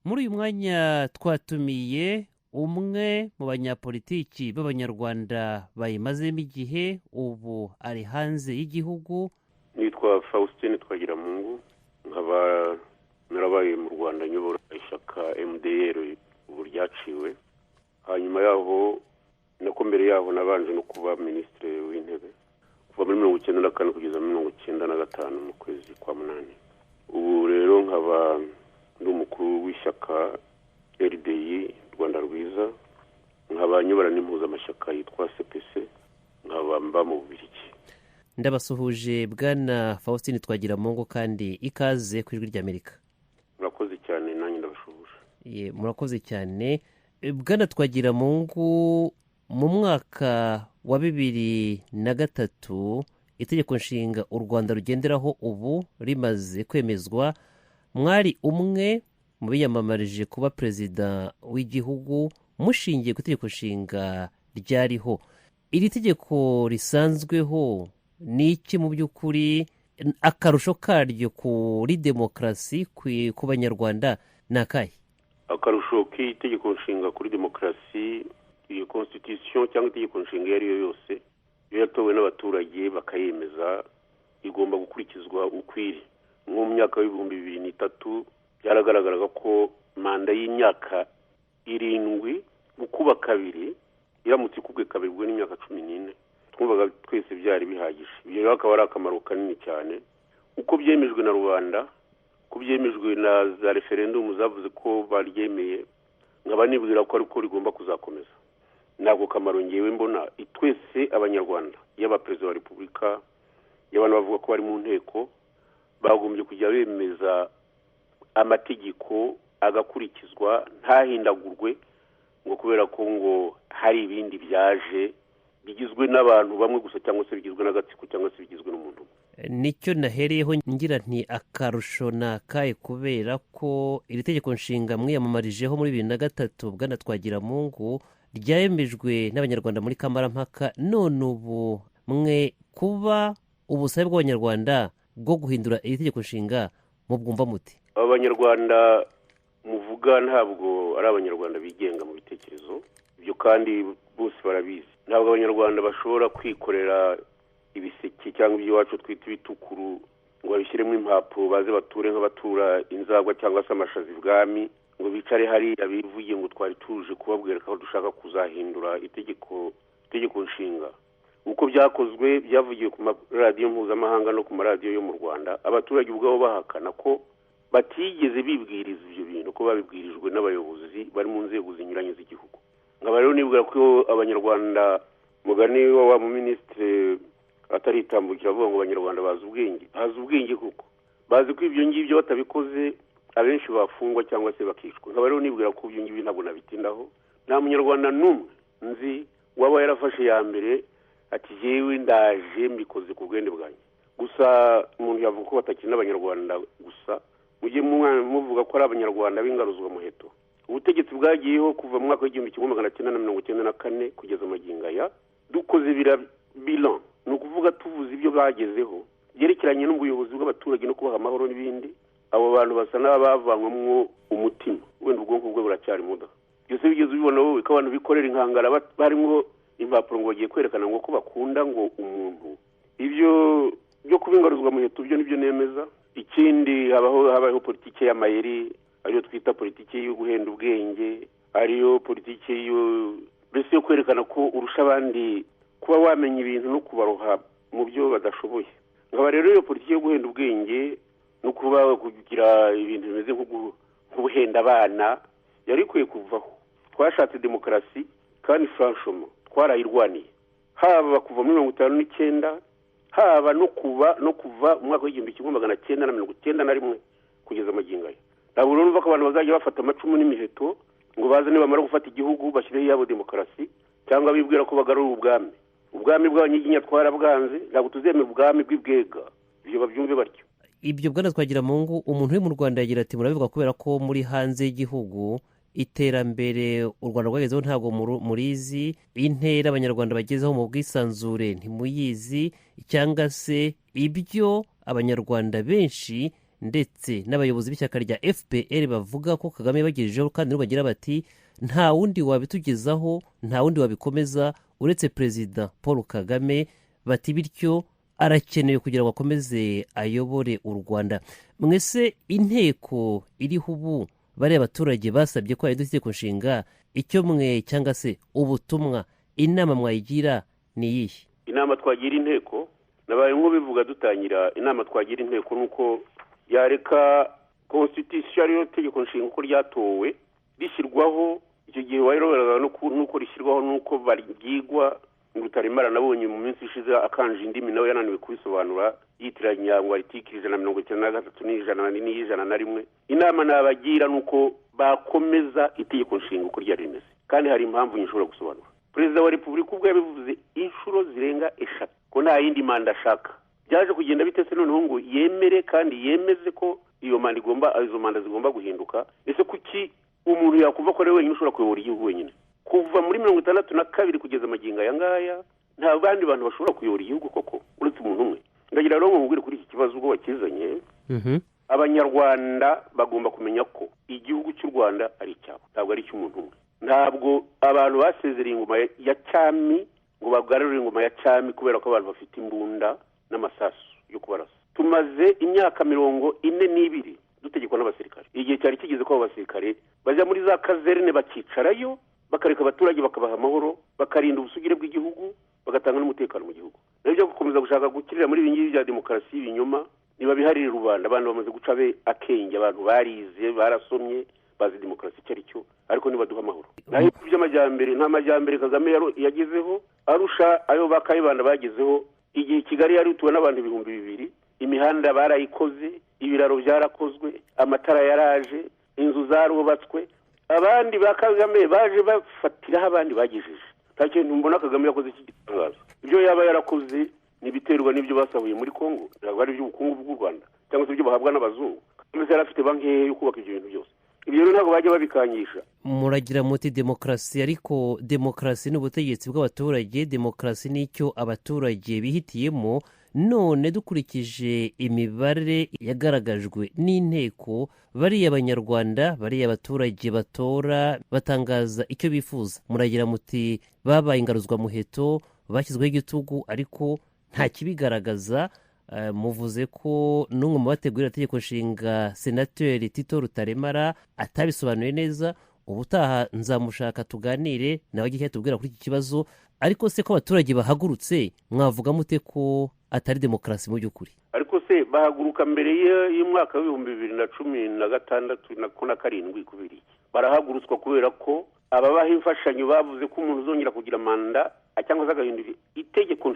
muri uyu mwanya twatumiye umwe mu banyapolitiki b'abanyarwanda bayimazemo igihe ubu ari hanze y'igihugu. Nitwa Faustin Twagiramungu, nkaba narabaye mu Rwanda nyobora ishyaka MDR ubu ryaciwe. Hanyuma yaho nako mbere yaho nabanje no kuba minisitiri w'intebe kuva muri 1994 kugeza muri 1995 mu kwezi kwa munani. Ubu rero nkaba ndi umukuru w'ishyaka RDI Rwanda Rwiza, nkaba nyobora n'impuzamashyaka yitwa CPC, nkaba mba mu Bubiligi. Ndabasuhuje bwana Faustin Twagiramungu kandi ikaze ku ijwi ry'Amerika. Murakoze cyane, nanjye ndabashuhuje. Murakoze cyane bwana Twagiramungu. Mu mwaka wa 2003 itegeko nshinga u Rwanda rugenderaho ubu rimaze kwemezwa, mwari umwe mu biyamamarije kuba perezida w'igihugu mushingiye ku itegeko nshinga ryariho. Iri tegeko risanzweho ni iki mu by'ukuri? Akarusho karyo kuri demokarasi ku banyarwanda ni akahe? Akarusho k'itegeko nshinga kuri demokarasi, iyo constitution cyangwa itegeko nshinga iyo ari yo yose iyo yatowe n'abaturage bakayemeza igomba gukurikizwa ukwiri. Nko mu myaka y'ibihumbi 2003 byaragaragaraga ko manda y'imyaka 7 gukuba kabiri iramutse ikubwe kabiri ubwo n'imyaka 14 twumvaga twese byari bihagije. Ibyo rero akaba ari akamaro kanini cyane uko byemejwe na rubanda, ko byemejwe na za referendum zavuze ko baryemeye. Nkaba nibwira ko ariko rigomba kuzakomeza. Ntabwo kamaro ngewe mbona twese abanyarwanda, yaba perezida wa repubulika, y'abantu bavuga ko bari mu nteko, bagombye kujya bemeza amategeko agakurikizwa ntahindagurwe ngo kubera ko ngo hari ibindi byaje bigizwe n'abantu bamwe gusa cyangwa se bigizwe n'agatsiko cyangwa se bigizwe n'umuntu. Nicyo nahereyeho ngira nti akarusho nakaye kubera ko iri tegeko nshinga mwiyamamarijeho muri 2003 bwana Twagiramungu ryemejwe n'abanyarwanda muri kamarampaka, none ubu mwe kuba ubusabe bw'abanyarwanda bwo guhindura iri tegeko nshinga mubwumva muti? Abanyarwanda muvuga ntabwo ari abanyarwanda bigenga mu bitekerezo, ibyo kandi bose barabizi. Ntabwo abanyarwanda bashobora kwikorera ibiseke cyangwa iby'iwacu twita ibitukuru ngo babishyiremo impapuro baze bature nk'abatura inzagwa cyangwa se amashazi ibwami, ngo bicare hariya bivuye ngo twari tuje kubabwira ko dushaka kuzahindura itegeko nshinga. Uko byakozwe byavugiwe ku maradiyo mpuzamahanga no ku maradiyo yo mu Rwanda, abaturage ubwabo bahakana ko batigeze bibwiriza ibyo bintu, ko babibwirijwe n'abayobozi bari mu nzego zinyuranye z'igihugu. Nkaba rero nibwira ko abanyarwanda, mugani wa mu minisitiri ataritambukira avuga ngo abanyarwanda bazi ubwenge kuko bazi ko ibyo ngibyo batabikoze abenshi bafungwa cyangwa se bakicwa. Nkaba rero nibwira ko ibyo ngibyo ntabwo nabitindaho. Nta munyarwanda n'umwe nzi waba yarafashe ya mbere ati jewe ndaje mbikoze ku bwende bwanjye. Gusa umuntu yavuga ko batakiri n'abanyarwanda gusa, mujye muvuga ko ari abanyarwanda b'ingaruzwa muheto. Ubutegetsi bwagiyeho kuva mu mwaka w'1994 kugeza magingo aya, dukoze bilan, ni ukuvuga tuvuze ibyo bagezeho byerekeranye n'ubuyobozi bw'abaturage no kubaha amahoro n'ibindi. Abo bantu basa n'abavanywamo umutima, wenda ubwonko bwe buracyari muda. Byose bigeze ubibona wowe ko abantu bikorera inkangara barimo impapuro ngo bagiye kwerekana ngo ko bakunda ngo umuntu. Ibyo byo kubingaruzwa muheto byo nibyo nemeza. Ikindi habaho politike y'amayeri, ariyo twita politike yo guhenda ubwenge, ariyo politike mbese yo kwerekana ko urusha abandi kuba wamenya ibintu no kubaroha mu byo badashoboye. Nkaba rero iyo politike yo guhenda ubwenge no kuba kugira ibintu bimeze nk'ubuhenda abana yari ikwiye kuvaho. Twashatse demokarasi kandi franchement twarayirwaniye, haba kuva muri 1959, haba no kuva mu mwaka w'1991 kugeza magingo aya. Ntabwo urumva ko abantu bazajya bafata amacumu n'imiheto ngo baze nibamara gufata igihugu bashyireho yabo demokarasi, cyangwa bibwira ko bagarura ubwami bw'abanyiginya twarabwanze. Ntabwo tuzemera ubwami bw'ibwega, ibyo babyumve batyo. Ibyo bwana Twagiramungu, umuntu uri mu Rwanda yagira ati murabivuga kubera ko muri hanze y'igihugu iterambere u Rwanda rwagezeho ntabwo murizi, intera abanyarwanda bagezeho mu bwisanzure ntimuyizi, cyangwa se ibyo abanyarwanda benshi ndetse n'abayobozi b'ishyaka rya FPR bavuga ko Kagame yabagejejeho kandi nabo bagira bati nta wundi wabitugezaho, nta wundi wabikomeza uretse Perezida Paul Kagame, bati bityo arakenewe kugira ngo akomeze ayobore u Rwanda. Mwese inteko iriho ubu bariya abaturage basabye ko yahinduka itegeko nshinga, icyo mwe cyangwa se ubutumwa inama mwayigira ni iyihe? Inama twagira inteko, nabaye nk'ubivuga dutangira, inama twagira inteko nuko yareka constitution ariyo tegeko nshinga uko ryatowe rishyirwaho. Icyo gihe wayiroberana nuko rishyirwaho nuko baryigwa. Rutaremara nabonye mu minsi ishize akanje indimi nawe yananiwe kubisobanura yitiranya ngo article 193 n'ijana. Inama nabagira nuko bakomeza itegeko nshinga uko ryari rimeze, kandi hari impamvu nyishobora gusobanura. Perezida wa Repubulika ubwo yabivuze inshuro zirenga 3 ko nta yindi manda ashaka. Byaje kugenda bitese noneho ngo yemere kandi yemeze ko izo manda zigomba guhinduka. Ese kuki umuntu yakuva ko ari wenyine ushobora kuyobora igihugu wenyine? Kuva muri 62 kugeza amagingo aya ngaya nta bandi bantu bashobora kuyobora igihugu koko uretse umuntu umwe. Ndagira rero ngo mubwire kuri iki kibazo ubwo wakizanye. Abanyarwanda bagomba kumenya ko igihugu cy'u Rwanda ari icyabo, ntabwo ari icy'umuntu umwe. Ntabwo abantu basezereye ingoma ya cyami ngo bagarurire ingoma ya cyami kubera ko abantu bafite imbunda n'amasasu yo kubarasa. Tumaze imyaka 42 dutegekwa n'abasirikare. Igihe cyari kigeze ko abasirikare bajya muri za kazerne bakicarayo bakareka abaturage bakabaha amahoro, bakarinda ubusugire bw'igihugu, bagatanga n'umutekano mu gihugu. Nabyo gukomeza gushaka gukirira muri ibingibi bya demokarasi y'ibinyoma niba biharira rubanda. Abantu bamaze guca akenge, abantu barize barasomye bazi demokarasi icyo ari cyo, ariko nibaduha amahoro. Naho by'amajyambere nta majyambere Kagame yagezeho arusha ayo bakayibanda bagezeho. Igihe Kigali yari utuwe n'abantu 2,000, imihanda barayikoze, ibiraro byarakozwe, amatara yaraje, inzu zarubatswe. Abandi ba Kagame baje bafatiraho abandi bagejeje. Nta kintu mbona Kagame yakoze cy'igitangaza. Ibyo yaba yarakoze nibiterwa n'ibyo basahuye muri Kongo, ntabwo ari iby'ubukungu bw'u Rwanda cyangwa se ibyo bahabwa n'abazungu. Kagame yari afite banki yo kubaka ibyo bintu byose. Ibyo rero ntabwo bajya babikanyisha. Muragira muti demokarasi, ariko demokarasi ni ubutegetsi bw'abaturage, demokarasi ni icyo abaturage bihitiyemo. None dukurikije imibare yagaragajwe n'inteko, bariya abanyarwanda, bariya abaturage batora batangaza icyo bifuza, muragira muti babaye ingaruzwamuheto, bashyizweho igitugu ariko nta kibigaragaza. Muvuze ko n'umwe mu bategurira itegeko nshinga Senateri Tito Rutaremara atabisobanuye neza. Ubutaha nzamushaka tuganire nawe igihe tubwira kuri iki kibazo. Ariko se ko abaturage bahagurutse, mwavuga mute ko atari demokarasi mu by'ukuri? Ariko se bahaguruka mbere y'umwaka wa 2016 na 7 kubera iki? Barahagurutswa kubera ko ababaha imfashanyo bavuze ko umuntu uzongera kugira manda cyangwa se agahindura itegeko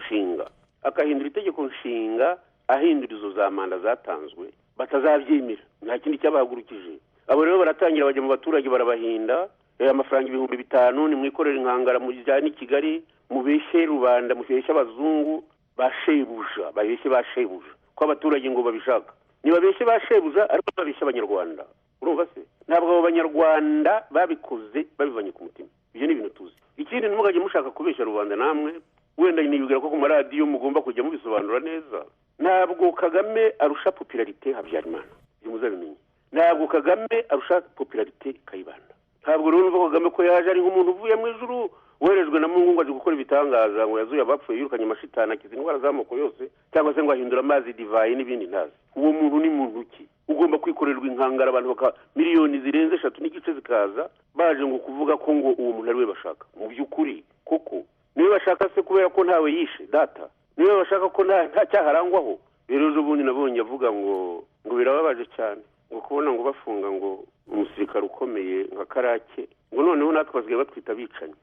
nshinga, ahindura izo za manda zatanzwe, batazabyemera. Nta kindi cyabahagurukije. Abo rero baratangira bajya mu baturage barabahinda amafaranga 5,000 ni mwikorera inkangara mu jyana i Kigali, mubeshye rubanda, mubeshye abazungu bashebuja, babeshye bashebuja ko abaturage ngo babishaka. Niba babeshye bashebuja ariko babeshye abanyarwanda. Urumva se? Ntabwo abo banyarwanda babikoze babivanye ku mutima. Ibyo ni ibintu tuzi. Ikindi ntimugajye mushaka kubeshya rubanda namwe, wenda nibwira ko ku maradiyo mugomba kujya mubisobanura neza. Ntabwo Kagame arusha popularite Habyarimana, muzabimenye. Ntabwo Kagame arusha popularite Kayibanda. Ntabwo rero numva Kagame ko yaje ari nk'umuntu uvuye mu ijuru woherejwe na Mungu ngo aje gukora ibitangaza, ngo yazuye abapfuye, yirukanye amashitani, akiza indwara z'amoko yose, cyangwa se ngo ahindura amazi divayi n'ibindi ntazi. Uwo muntu ni muntu ki? Ugomba kwikorerwa inkangara, abantu miliyoni zirenze 3 n'igice zikaza baje ngo kuvuga ko ngo uwo muntu ari we bashaka. Mu by'ukuri koko niwe bashaka se kubera ko ntawe yishe data? Niwe bashaka ko nta cyaharangwaho? Rero ubundi nabonye avuga ngo birababaje cyane ngo kubona ngo bafunga ngo umusirikare ukomeye nka Karake, ngo noneho natwe basigaye batwita bicanyi.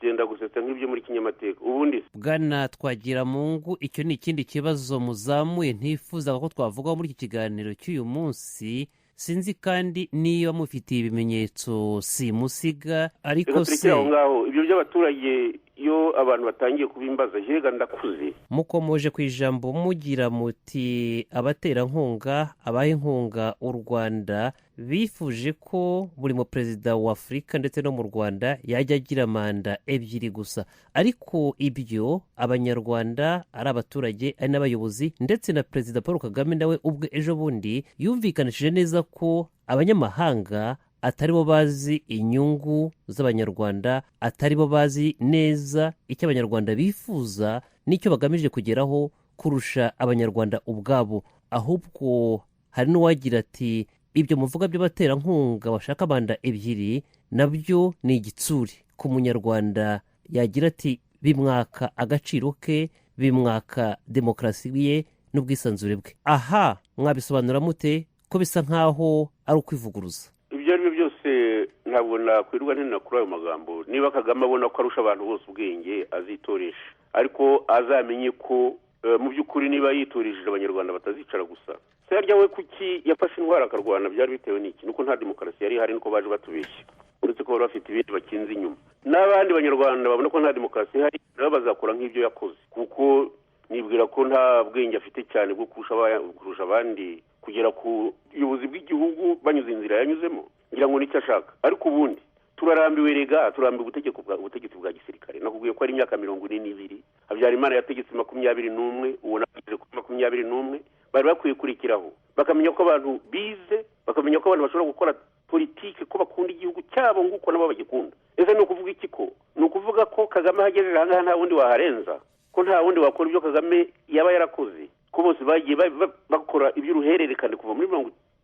Byenda gusetsa nk'ibyo muri kinyamateka. Ubundi Bwana Twagiramungu, icyo ni ikindi kibazo muzamuye ntifuza ko twavugaho muri iki kiganiro cy'uyu munsi. Sinzi kandi niba mufitiye ibimenyetso simusiga, ariko se ngaho ibyo by'abaturage iyo abantu batangiye kubimbaza yega ndakuze. mukomoje ku ijambo mugira muti abaterankunga abaha inkunga u Rwanda bifuje ko buri mu perezida wa Afurika ndetse no mu Rwanda yajya agira manda ebyiri gusa, ariko ibyo abanyarwanda ari abaturage ari n'abayobozi ndetse na perezida Paul Kagame nawe ubwe ejo bundi yumvikanishije neza ko abanyamahanga atari bo bazi inyungu z'abanyarwanda, atari bo bazi neza icyo abanyarwanda bifuza n'icyo bagamije kugeraho kurusha abanyarwanda ubwabo. Ahubwo hari n'uwagira ati ibyo muvuga by'abaterankunga bashaka manda ebyiri nabyo ni igitsuri ku munyarwanda. Yagira ati bimwaka agaciro ke, bimwaka demokarasi ye n'ubwisanzure bwe. Aha mwabisobanura mute ko bisa nk'aho ari ukwivuguruza? Ibyo ari byo byose ntabwo nakwirwa ntina kuri ayo magambo. Niba Kagame abona ko arusha abantu bose ubwenge azitoresha, ariko azamenye ko mu by'ukuri niba yitorishije abanyarwanda batazicara gusa. Se harya we kuki yafashe intwara akarwana byari bitewe n'iki? Nuko nta demokarasi yari ihari, nuko baje batubeshya, uretse ko bari bafite ibindi bakinze inyuma. N'abandi banyarwanda babona ko nta demokarasi ihari nabo bazakora nk'ibyo yakoze, kuko nibwira ko nta bwenge afite cyane bwo kurusha abandi kugera ku buyobozi bw'igihugu banyuze inzira yanyuzemo. Ngira ngo nicyo ashaka. Ariko ubundi turarambiwe rega, turambiwe ubutegetsi bwa gisirikare. Nakubwiye ko ari imyaka 42. Habyarimana yategetse 21, ubona bageze kuri 21. Bari bakwiye kurikiraho bakamenya ko abantu bize, bakamenya ko abantu bashobora gukora politike, ko bakunda igihugu cyabo nguko nabo bagikunda. Ese ni ukuvuga iki? Ko ni ukuvuga ko Kagame hagejeje ahangaha nta wundi waharenza, ko nta wundi wakora ibyo Kagame yaba yarakoze, ko bose bagiye bakora iby'uruhererekane kuva muri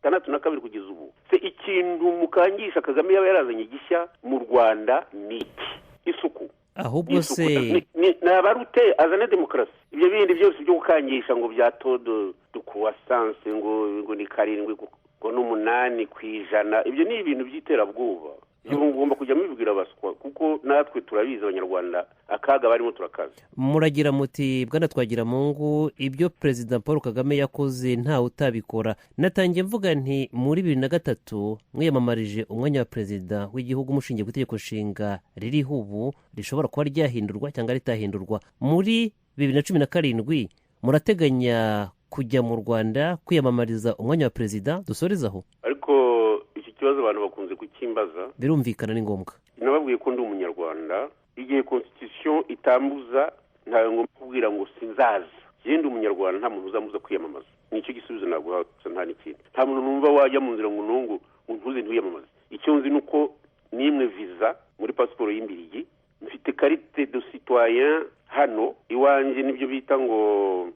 62 kugeza ubu. Se ikintu mukangisha Kagame yaba yarazanye gishya mu Rwanda ni iki? Isuku. Ahubwo se nabarute azane demokarasi. Ibyo bindi byose byo gukangisha ngo bya todo de croissance ngo ni 7 ngo n'8 kwijana, ibyo ni ibintu by'iterabwoba. Ibyo ngomba kujya mubibwira baswa, kuko natwe turabizi abanyarwanda akaga barimo turakaza. Muragira muti bwana Twagiramungu ibyo Perezida Paul Kagame yakoze nta utabikora. Natangiye mvuga nti muri 2003 mwiyamamarije umwanya wa perezida w'igihugu mushingiye ku itegeko nshinga ririho ubu rishobora kuba ryahindurwa cyangwa ritahindurwa. Muri 2017 murateganya kujya mu Rwanda kwiyamamariza umwanya wa perezida? Dusorezaho. Ariko ikibazo abantu bakunze kukimbaza, birumvikana ni ngombwa. Nababwiye ko ndi umunyarwanda, igihe constitution itambuza ntawe ngomba kubwira ngo sinzaza. Yenda umunyarwanda nta muntu uzamuza kwiyamamaza. Nicyo gisubizo naguha, nta n'ikindi. Nta muntu numva wajya mu nzira ngo ntuze ntuyamamaze. Icyo nzi nuko nimwe visa muri passport y'imbirigi, mfite carte de citoyen hano iwanje, nibyo bita ngo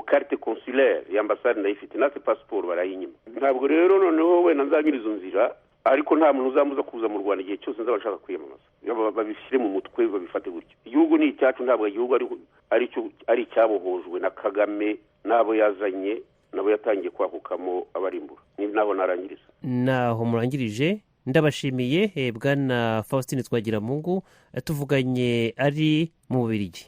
carte consulaire y'ambassade ndayifite, natwe passport barayinyima. Ntabwo rero noneho wenda nzanyura izo nzira, ariko nta muntu uzamuza kuza mu Rwanda igihe cyose nzaba nshaka kwiyamamaza. Babishyire mu mutwe, babifate gutyo. Igihugu ni icyacu, ntabwo igihugu ari icyabohojwe na Kagame n'abo yazanye, nabo yatangiye kwahukamo abarimbura. Ni naho narangiriza. Naho murangirije. Ndabashimiye bwana Faustin Twagiramungu, tuvuganye ari mu Bubiligi.